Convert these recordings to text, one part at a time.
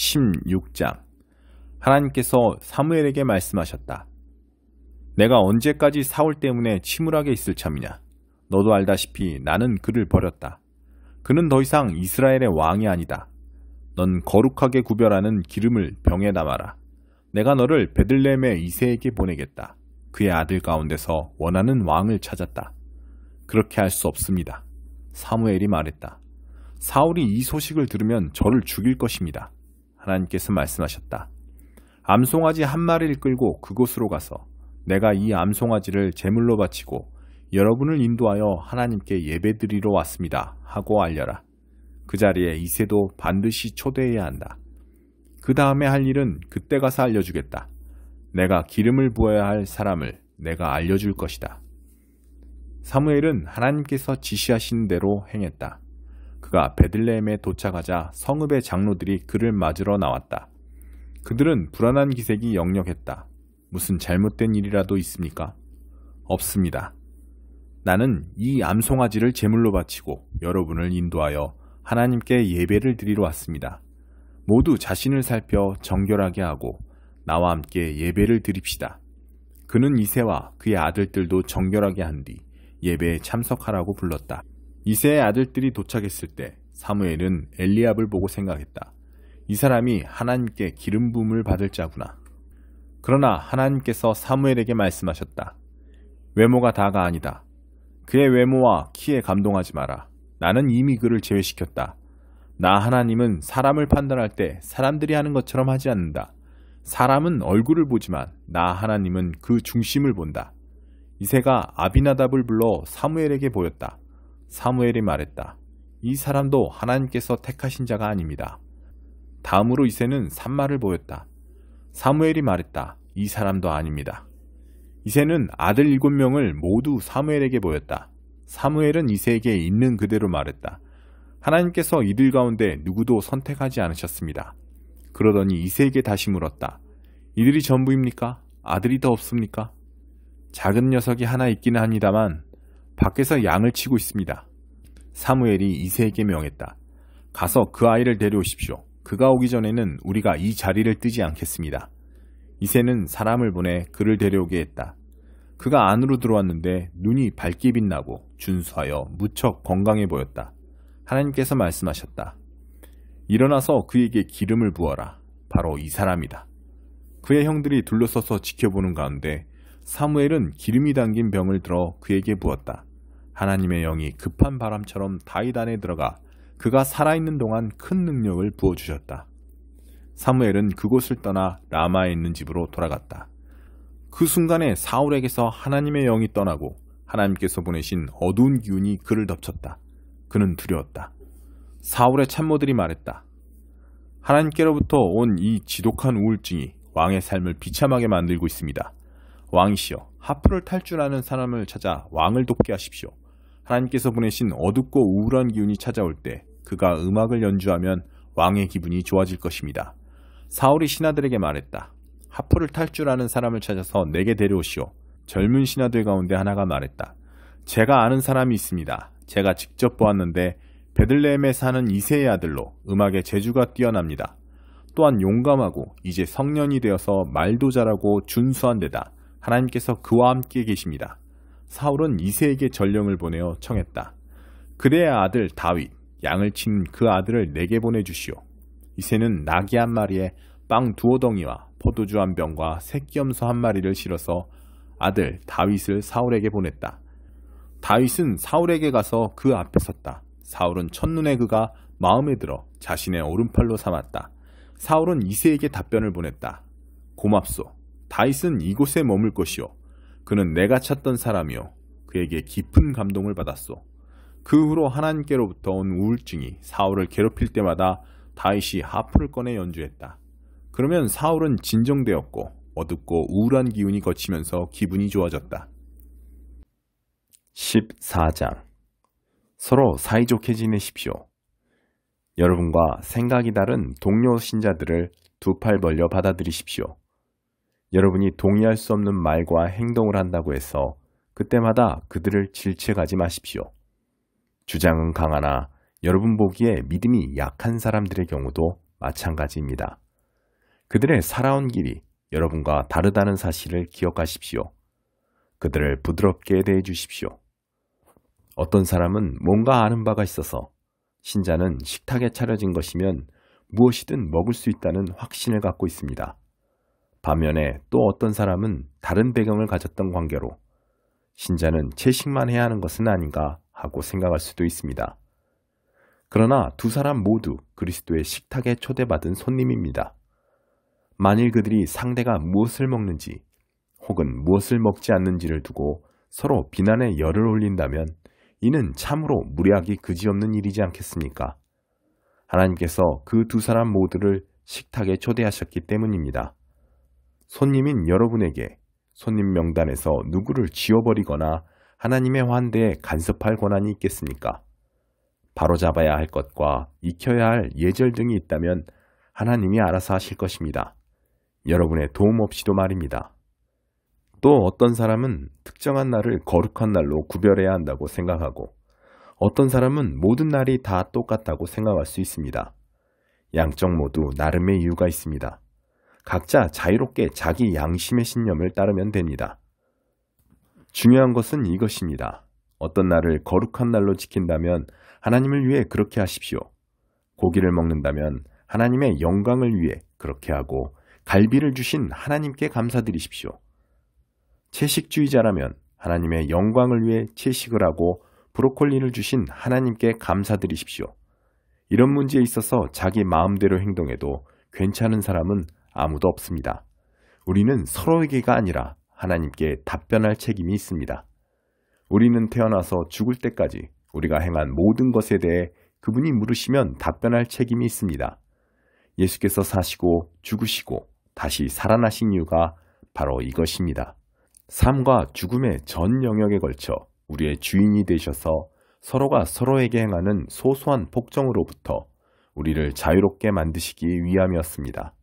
16장. 하나님께서 사무엘에게 말씀하셨다. 내가 언제까지 사울 때문에 침울하게 있을 참이냐. 너도 알다시피 나는 그를 버렸다. 그는 더 이상 이스라엘의 왕이 아니다. 넌 거룩하게 구별하는 기름을 병에 담아라. 내가 너를 베들레헴의 이새에게 보내겠다. 그의 아들 가운데서 원하는 왕을 찾았다. 그렇게 할 수 없습니다. 사무엘이 말했다. 사울이 이 소식을 들으면 저를 죽일 것입니다. 하나님께서 말씀하셨다. 암송아지 한 마리를 끌고 그곳으로 가서 내가 이 암송아지를 제물로 바치고 여러분을 인도하여 하나님께 예배드리러 왔습니다 하고 알려라. 그 자리에 이새도 반드시 초대해야 한다. 그 다음에 할 일은 그때 가서 알려주겠다. 내가 기름을 부어야 할 사람을 내가 알려줄 것이다. 사무엘은 하나님께서 지시하신 대로 행했다. 그가 베들레헴에 도착하자 성읍의 장로들이 그를 맞으러 나왔다. 그들은 불안한 기색이 역력했다. 무슨 잘못된 일이라도 있습니까? 없습니다. 나는 이 암송아지를 제물로 바치고 여러분을 인도하여 하나님께 예배를 드리러 왔습니다. 모두 자신을 살펴 정결하게 하고 나와 함께 예배를 드립시다. 그는 이새와 그의 아들들도 정결하게 한 뒤 예배에 참석하라고 불렀다. 이새의 아들들이 도착했을 때 사무엘은 엘리압을 보고 생각했다. 이 사람이 하나님께 기름 부음을 받을 자구나. 그러나 하나님께서 사무엘에게 말씀하셨다. 외모가 다가 아니다. 그의 외모와 키에 감동하지 마라. 나는 이미 그를 제외시켰다. 나 하나님은 사람을 판단할 때 사람들이 하는 것처럼 하지 않는다. 사람은 얼굴을 보지만 나 하나님은 그 중심을 본다. 이새가 아비나답을 불러 사무엘에게 보였다. 사무엘이 말했다. 이 사람도 하나님께서 택하신 자가 아닙니다. 다음으로 이새는 산마를 보였다. 사무엘이 말했다. 이 사람도 아닙니다. 이새는 아들 7명을 모두 사무엘에게 보였다. 사무엘은 이새에게 있는 그대로 말했다. 하나님께서 이들 가운데 누구도 선택하지 않으셨습니다. 그러더니 이새에게 다시 물었다. 이들이 전부입니까? 아들이 더 없습니까? 작은 녀석이 하나 있기는 합니다만 밖에서 양을 치고 있습니다. 사무엘이 이새에게 명했다. 가서 그 아이를 데려오십시오. 그가 오기 전에는 우리가 이 자리를 뜨지 않겠습니다. 이새는 사람을 보내 그를 데려오게 했다. 그가 안으로 들어왔는데 눈이 밝게 빛나고 준수하여 무척 건강해 보였다. 하나님께서 말씀하셨다. 일어나서 그에게 기름을 부어라. 바로 이 사람이다. 그의 형들이 둘러서서 지켜보는 가운데 사무엘은 기름이 담긴 병을 들어 그에게 부었다. 하나님의 영이 급한 바람처럼 다윗 안에 들어가 그가 살아있는 동안 큰 능력을 부어주셨다. 사무엘은 그곳을 떠나 라마에 있는 집으로 돌아갔다. 그 순간에 사울에게서 하나님의 영이 떠나고 하나님께서 보내신 어두운 기운이 그를 덮쳤다. 그는 두려웠다. 사울의 참모들이 말했다. 하나님께로부터 온 이 지독한 우울증이 왕의 삶을 비참하게 만들고 있습니다. 왕이시여, 하프를 탈 줄 아는 사람을 찾아 왕을 돕게 하십시오. 하나님께서 보내신 어둡고 우울한 기운이 찾아올 때 그가 음악을 연주하면 왕의 기분이 좋아질 것입니다. 사울이 신하들에게 말했다. 하프를 탈 줄 아는 사람을 찾아서 내게 데려오시오. 젊은 신하들 가운데 하나가 말했다. 제가 아는 사람이 있습니다. 제가 직접 보았는데 베들레헴에 사는 이새의 아들로 음악의 재주가 뛰어납니다. 또한 용감하고 이제 성년이 되어서 말도 잘하고 준수한 데다 하나님께서 그와 함께 계십니다. 사울은 이새에게 전령을 보내어 청했다. 그대의 아들 다윗, 양을 친 그 아들을 내게 보내주시오. 이새는 나귀 한 마리에 빵 2호덩이와 포도주 한 병과 새끼염소 한 마리를 실어서 아들 다윗을 사울에게 보냈다. 다윗은 사울에게 가서 그 앞에 섰다. 사울은 첫눈에 그가 마음에 들어 자신의 오른팔로 삼았다. 사울은 이새에게 답변을 보냈다. 고맙소. 다윗은 이곳에 머물 것이오. 그는 내가 찾던 사람이오. 그에게 깊은 감동을 받았소. 그 후로 하나님께로부터 온 우울증이 사울을 괴롭힐 때마다 다윗이 하프를 꺼내 연주했다. 그러면 사울은 진정되었고 어둡고 우울한 기운이 거치면서 기분이 좋아졌다. 14장. 서로 사이좋게 지내십시오. 여러분과 생각이 다른 동료 신자들을 두 팔 벌려 받아들이십시오. 여러분이 동의할 수 없는 말과 행동을 한다고 해서 그때마다 그들을 질책하지 마십시오. 주장은 강하나 여러분 보기에 믿음이 약한 사람들의 경우도 마찬가지입니다. 그들의 살아온 길이 여러분과 다르다는 사실을 기억하십시오. 그들을 부드럽게 대해 주십시오. 어떤 사람은 뭔가 아는 바가 있어서 신자는 식탁에 차려진 것이면 무엇이든 먹을 수 있다는 확신을 갖고 있습니다. 반면에 또 어떤 사람은 다른 배경을 가졌던 관계로 신자는 채식만 해야 하는 것은 아닌가 하고 생각할 수도 있습니다. 그러나 두 사람 모두 그리스도의 식탁에 초대받은 손님입니다. 만일 그들이 상대가 무엇을 먹는지 혹은 무엇을 먹지 않는지를 두고 서로 비난의 열을 올린다면 이는 참으로 무례하기 그지없는 일이지 않겠습니까? 하나님께서 그 두 사람 모두를 식탁에 초대하셨기 때문입니다. 손님인 여러분에게 손님 명단에서 누구를 지워버리거나 하나님의 환대에 간섭할 권한이 있겠습니까? 바로잡아야 할 것과 익혀야 할 예절 등이 있다면 하나님이 알아서 하실 것입니다. 여러분의 도움 없이도 말입니다. 또 어떤 사람은 특정한 날을 거룩한 날로 구별해야 한다고 생각하고 어떤 사람은 모든 날이 다 똑같다고 생각할 수 있습니다. 양쪽 모두 나름의 이유가 있습니다. 각자 자유롭게 자기 양심의 신념을 따르면 됩니다. 중요한 것은 이것입니다. 어떤 날을 거룩한 날로 지킨다면 하나님을 위해 그렇게 하십시오. 고기를 먹는다면 하나님의 영광을 위해 그렇게 하고 갈비를 주신 하나님께 감사드리십시오. 채식주의자라면 하나님의 영광을 위해 채식을 하고 브로콜리를 주신 하나님께 감사드리십시오. 이런 문제에 있어서 자기 마음대로 행동해도 괜찮은 사람은 아무도 없습니다. 우리는 서로에게가 아니라 하나님께 답변할 책임이 있습니다. 우리는 태어나서 죽을 때까지 우리가 행한 모든 것에 대해 그분이 물으시면 답변할 책임이 있습니다. 예수께서 사시고 죽으시고 다시 살아나신 이유가 바로 이것입니다. 삶과 죽음의 전 영역에 걸쳐 우리의 주인이 되셔서 서로가 서로에게 행하는 소소한 폭정으로부터 우리를 자유롭게 만드시기 위함이었습니다.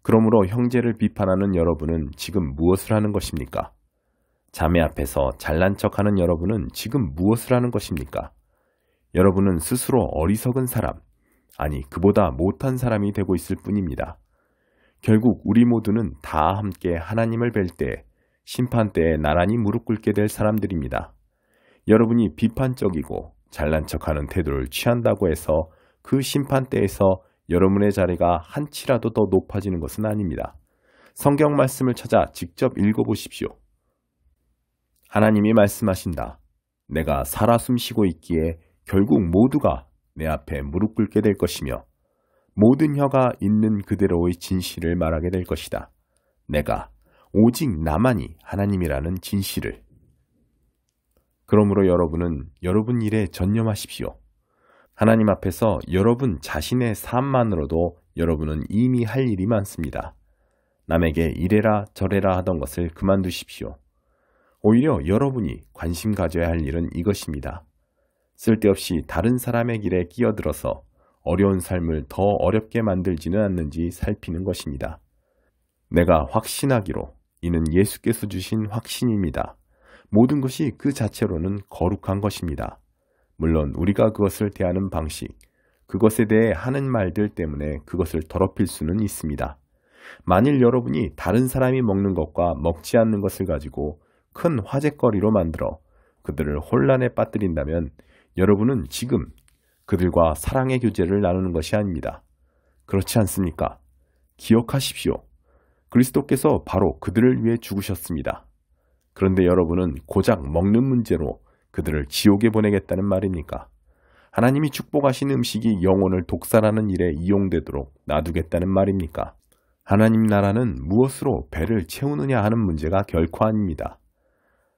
그러므로 형제를 비판하는 여러분은 지금 무엇을 하는 것입니까? 자매 앞에서 잘난 척하는 여러분은 지금 무엇을 하는 것입니까? 여러분은 스스로 어리석은 사람, 아니 그보다 못한 사람이 되고 있을 뿐입니다. 결국 우리 모두는 다 함께 하나님을 뵐 때 심판대에 나란히 무릎 꿇게 될 사람들입니다. 여러분이 비판적이고 잘난 척하는 태도를 취한다고 해서 그 심판대에서 여러분의 자리가 한치라도 더 높아지는 것은 아닙니다. 성경 말씀을 찾아 직접 읽어보십시오. 하나님이 말씀하신다. 내가 살아 숨쉬고 있기에 결국 모두가 내 앞에 무릎 꿇게 될 것이며 모든 혀가 있는 그대로의 진실을 말하게 될 것이다. 내가 오직 나만이 하나님이라는 진실을. 그러므로 여러분은 여러분 일에 전념하십시오. 하나님 앞에서 여러분 자신의 삶만으로도 여러분은 이미 할 일이 많습니다. 남에게 이래라 저래라 하던 것을 그만두십시오. 오히려 여러분이 관심 가져야 할 일은 이것입니다. 쓸데없이 다른 사람의 길에 끼어들어서 어려운 삶을 더 어렵게 만들지는 않는지 살피는 것입니다. 내가 확신하기로 이는 예수께서 주신 확신입니다. 모든 것이 그 자체로는 거룩한 것입니다. 물론 우리가 그것을 대하는 방식, 그것에 대해 하는 말들 때문에 그것을 더럽힐 수는 있습니다. 만일 여러분이 다른 사람이 먹는 것과 먹지 않는 것을 가지고 큰 화제거리로 만들어 그들을 혼란에 빠뜨린다면 여러분은 지금 그들과 사랑의 교제를 나누는 것이 아닙니다. 그렇지 않습니까? 기억하십시오. 그리스도께서 바로 그들을 위해 죽으셨습니다. 그런데 여러분은 고작 먹는 문제로 그들을 지옥에 보내겠다는 말입니까? 하나님이 축복하신 음식이 영혼을 독살하는 일에 이용되도록 놔두겠다는 말입니까? 하나님 나라는 무엇으로 배를 채우느냐 하는 문제가 결코 아닙니다.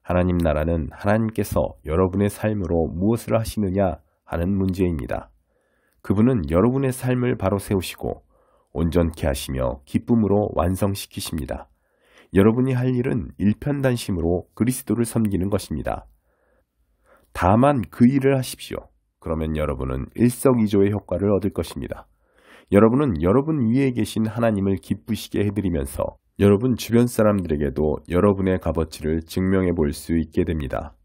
하나님 나라는 하나님께서 여러분의 삶으로 무엇을 하시느냐 하는 문제입니다. 그분은 여러분의 삶을 바로 세우시고 온전케 하시며 기쁨으로 완성시키십니다. 여러분이 할 일은 일편단심으로 그리스도를 섬기는 것입니다. 다만 그 일을 하십시오. 그러면 여러분은 일석이조의 효과를 얻을 것입니다. 여러분은 여러분 위에 계신 하나님을 기쁘시게 해드리면서 여러분 주변 사람들에게도 여러분의 값어치를 증명해 볼 수 있게 됩니다.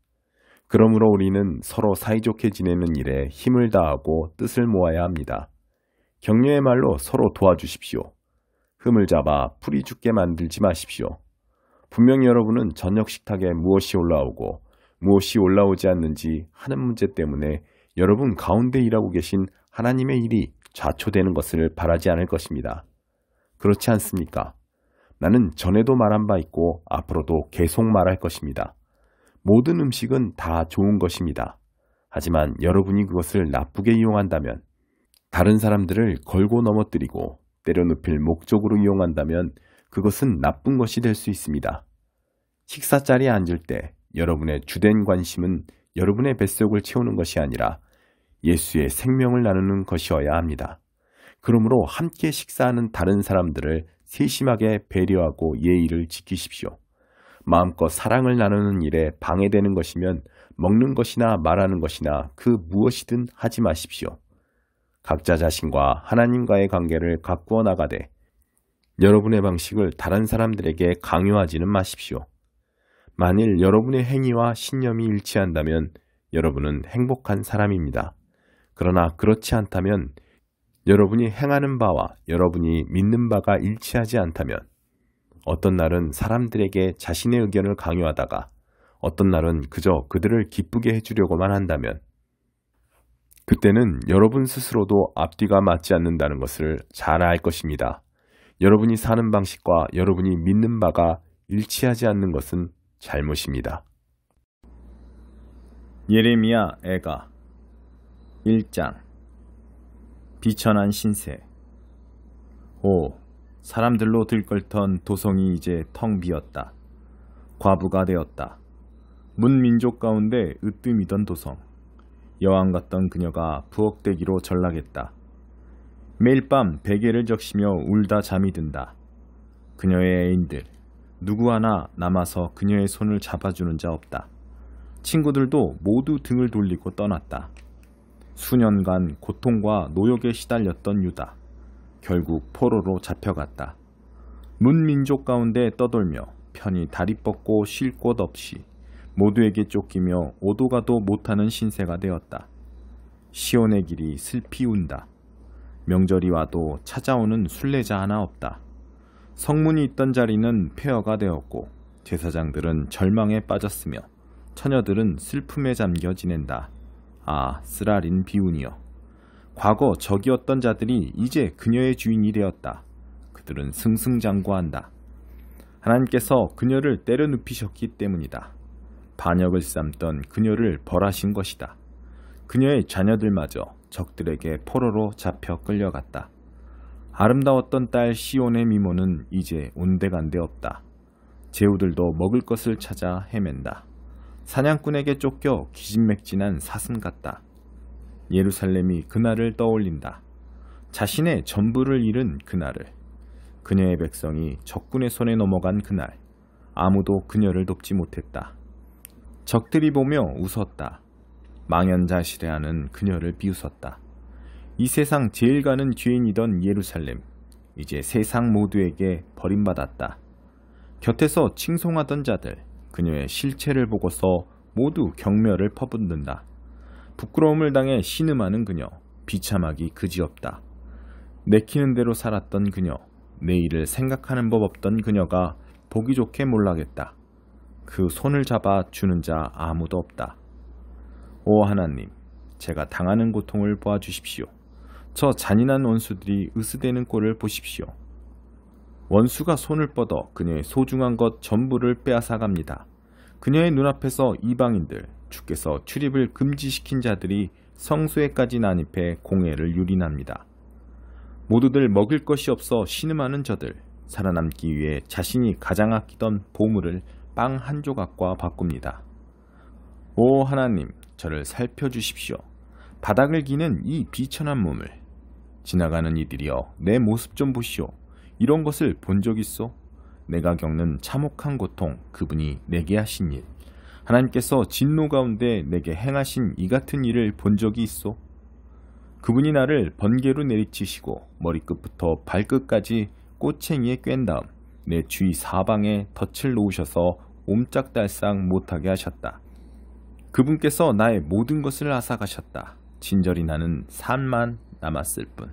그러므로 우리는 서로 사이좋게 지내는 일에 힘을 다하고 뜻을 모아야 합니다. 격려의 말로 서로 도와주십시오. 흠을 잡아 풀이 죽게 만들지 마십시오. 분명히 여러분은 저녁 식탁에 무엇이 올라오고 무엇이 올라오지 않는지 하는 문제 때문에 여러분 가운데 일하고 계신 하나님의 일이 좌초되는 것을 바라지 않을 것입니다. 그렇지 않습니까? 나는 전에도 말한 바 있고 앞으로도 계속 말할 것입니다. 모든 음식은 다 좋은 것입니다. 하지만 여러분이 그것을 나쁘게 이용한다면, 다른 사람들을 걸고 넘어뜨리고 때려눕힐 목적으로 이용한다면 그것은 나쁜 것이 될 수 있습니다. 식사 자리에 앉을 때 여러분의 주된 관심은 여러분의 뱃속을 채우는 것이 아니라 예수의 생명을 나누는 것이어야 합니다. 그러므로 함께 식사하는 다른 사람들을 세심하게 배려하고 예의를 지키십시오. 마음껏 사랑을 나누는 일에 방해되는 것이면 먹는 것이나 말하는 것이나 그 무엇이든 하지 마십시오. 각자 자신과 하나님과의 관계를 가꾸어 나가되 여러분의 방식을 다른 사람들에게 강요하지는 마십시오. 만일 여러분의 행위와 신념이 일치한다면 여러분은 행복한 사람입니다. 그러나 그렇지 않다면, 여러분이 행하는 바와 여러분이 믿는 바가 일치하지 않다면, 어떤 날은 사람들에게 자신의 의견을 강요하다가 어떤 날은 그저 그들을 기쁘게 해주려고만 한다면, 그때는 여러분 스스로도 앞뒤가 맞지 않는다는 것을 잘 알 것입니다. 여러분이 사는 방식과 여러분이 믿는 바가 일치하지 않는 것은 잘못입니다. 예레미야 애가 1장. 비천한 신세. 오, 사람들로 들끓던 도성이 이제 텅 비었다. 과부가 되었다. 문민족 가운데 으뜸이던 도성. 여왕 같던 그녀가 부엌대기로 전락했다. 매일 밤 베개를 적시며 울다 잠이 든다. 그녀의 애인들, 누구 하나 남아서 그녀의 손을 잡아주는 자 없다. 친구들도 모두 등을 돌리고 떠났다. 수년간 고통과 노역에 시달렸던 유다. 결국 포로로 잡혀갔다. 문민족 가운데 떠돌며 편히 다리 뻗고 쉴 곳 없이 모두에게 쫓기며 오도 가도 못하는 신세가 되었다. 시온의 길이 슬피 운다. 명절이 와도 찾아오는 순례자 하나 없다. 성문이 있던 자리는 폐허가 되었고 제사장들은 절망에 빠졌으며 처녀들은 슬픔에 잠겨 지낸다. 아, 쓰라린 비운이여. 과거 적이었던 자들이 이제 그녀의 주인이 되었다. 그들은 승승장구한다. 하나님께서 그녀를 때려 눕히셨기 때문이다. 반역을 삼던 그녀를 벌하신 것이다. 그녀의 자녀들마저 적들에게 포로로 잡혀 끌려갔다. 아름다웠던 딸 시온의 미모는 이제 온데간데 없다. 제후들도 먹을 것을 찾아 헤맨다. 사냥꾼에게 쫓겨 기진맥진한 사슴 같다. 예루살렘이 그날을 떠올린다. 자신의 전부를 잃은 그날을. 그녀의 백성이 적군의 손에 넘어간 그날. 아무도 그녀를 돕지 못했다. 적들이 보며 웃었다. 망연자실해하는 그녀를 비웃었다. 이 세상 제일 가는 죄인이던 예루살렘, 이제 세상 모두에게 버림받았다. 곁에서 칭송하던 자들, 그녀의 실체를 보고서 모두 경멸을 퍼붓는다. 부끄러움을 당해 신음하는 그녀, 비참하기 그지없다. 내키는 대로 살았던 그녀, 내일을 생각하는 법 없던 그녀가 보기 좋게 몰락했다. 그 손을 잡아 주는 자 아무도 없다. 오 하나님, 제가 당하는 고통을 보아주십시오. 저 잔인한 원수들이 으스대는 꼴을 보십시오. 원수가 손을 뻗어 그녀의 소중한 것 전부를 빼앗아갑니다. 그녀의 눈앞에서 이방인들, 주께서 출입을 금지시킨 자들이 성소에까지 난입해 공회를 유린합니다. 모두들 먹을 것이 없어 신음하는 저들, 살아남기 위해 자신이 가장 아끼던 보물을 빵 한 조각과 바꿉니다. 오 하나님, 저를 살펴주십시오. 바닥을 기는 이 비천한 몸을. 지나가는 이들이여, 내 모습 좀 보시오. 이런 것을 본 적 있소? 내가 겪는 참혹한 고통, 그분이 내게 하신 일. 하나님께서 진노 가운데 내게 행하신 이 같은 일을 본 적이 있소? 그분이 나를 번개로 내리치시고 머리끝부터 발끝까지 꼬챙이에 꿰은 다음 내 주위 사방에 덫을 놓으셔서 옴짝달싹 못하게 하셨다. 그분께서 나의 모든 것을 앗아가셨다. 진절이 나는 산만 남았을 뿐.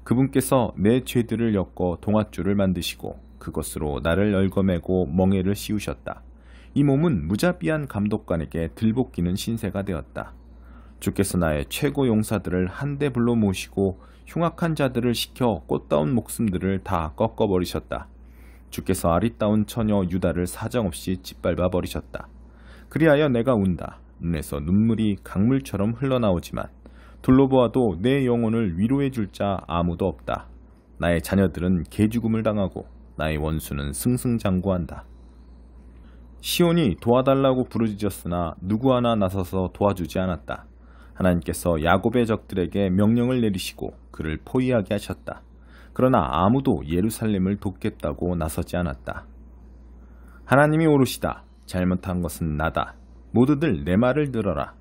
그분께서 내 죄들을 엮어 동아줄을 만드시고 그것으로 나를 얽어매고 멍에를 씌우셨다. 이 몸은 무자비한 감독관에게 들볶이는 신세가 되었다. 주께서 나의 최고 용사들을 한데 불러 모시고 흉악한 자들을 시켜 꽃다운 목숨들을 다 꺾어버리셨다. 주께서 아리따운 처녀 유다를 사정없이 짓밟아 버리셨다. 그리하여 내가 운다. 눈에서 눈물이 강물처럼 흘러나오지만 둘러보아도 내 영혼을 위로해 줄 자 아무도 없다. 나의 자녀들은 개죽음을 당하고 나의 원수는 승승장구한다. 시온이 도와달라고 부르짖었으나 누구 하나 나서서 도와주지 않았다. 하나님께서 야곱의 적들에게 명령을 내리시고 그를 포위하게 하셨다. 그러나 아무도 예루살렘을 돕겠다고 나서지 않았다. 하나님이 오르시다. 잘못한 것은 나다. 모두들 내 말을 들어라.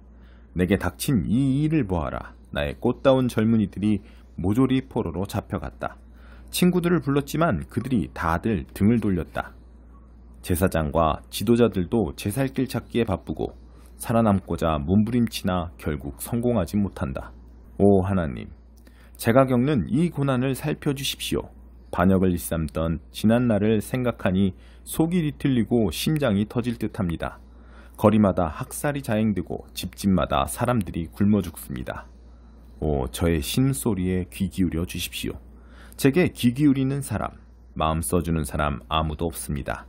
내게 닥친 이 일을 보아라. 나의 꽃다운 젊은이들이 모조리 포로로 잡혀갔다. 친구들을 불렀지만 그들이 다들 등을 돌렸다. 제사장과 지도자들도 제 살 길 찾기에 바쁘고 살아남고자 몸부림치나 결국 성공하지 못한다. 오 하나님, 제가 겪는 이 고난을 살펴주십시오. 반역을 일삼던 지난 날을 생각하니 속이 뒤틀리고 심장이 터질 듯합니다. 거리마다 학살이 자행되고 집집마다 사람들이 굶어 죽습니다. 오 저의 신음소리에 귀 기울여 주십시오. 제게 귀 기울이는 사람, 마음 써주는 사람 아무도 없습니다.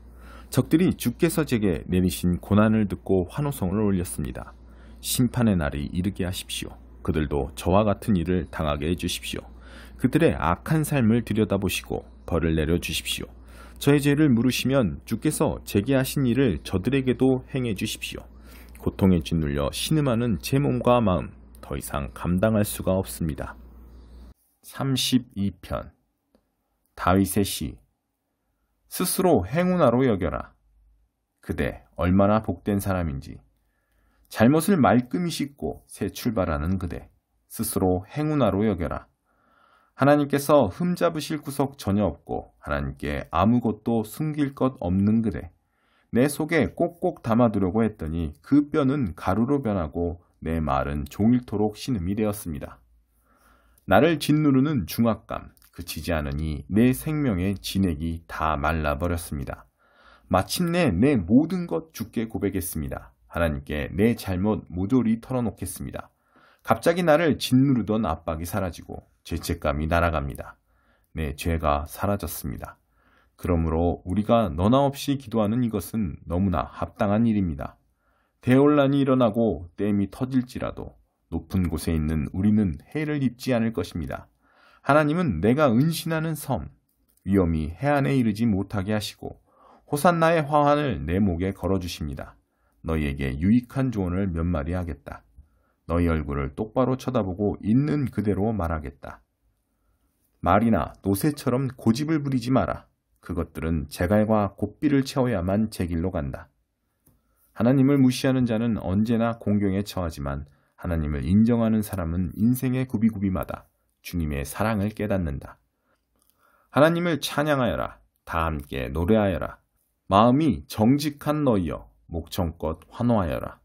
적들이 주께서 제게 내리신 고난을 듣고 환호성을 올렸습니다. 심판의 날이 이르게 하십시오. 그들도 저와 같은 일을 당하게 해주십시오. 그들의 악한 삶을 들여다보시고 벌을 내려주십시오. 저의 죄를 물으시면 주께서 제게 하신 일을 저들에게도 행해 주십시오. 고통에 짓눌려 신음하는 제 몸과 마음 더 이상 감당할 수가 없습니다. 32편 다윗의 시. 스스로 행운아로 여겨라. 그대 얼마나 복된 사람인지. 잘못을 말끔히 씻고 새 출발하는 그대 스스로 행운아로 여겨라. 하나님께서 흠잡으실 구석 전혀 없고 하나님께 아무것도 숨길 것 없는 그대. 내 속에 꼭꼭 담아두려고 했더니 그 뼈는 가루로 변하고 내 말은 종일토록 신음이 되었습니다. 나를 짓누르는 중압감 그치지 않으니 내 생명의 진액이 다 말라버렸습니다. 마침내 내 모든 것 주께 고백했습니다. 하나님께 내 잘못 모조리 털어놓겠습니다. 갑자기 나를 짓누르던 압박이 사라지고 죄책감이 날아갑니다. 내 죄가 사라졌습니다. 그러므로 우리가 너나 없이 기도하는 이것은 너무나 합당한 일입니다. 대혼란이 일어나고 댐이 터질지라도 높은 곳에 있는 우리는 해를 입지 않을 것입니다. 하나님은 내가 은신하는 섬, 위험이 해안에 이르지 못하게 하시고 호산나의 화환을 내 목에 걸어주십니다. 너희에게 유익한 조언을 몇 마디 하겠다. 너희 얼굴을 똑바로 쳐다보고 있는 그대로 말하겠다. 말이나 노새처럼 고집을 부리지 마라. 그것들은 재갈과 고삐를 채워야만 제 길로 간다. 하나님을 무시하는 자는 언제나 공경에 처하지만 하나님을 인정하는 사람은 인생의 구비구비마다 주님의 사랑을 깨닫는다. 하나님을 찬양하여라. 다 함께 노래하여라. 마음이 정직한 너희여 목청껏 환호하여라.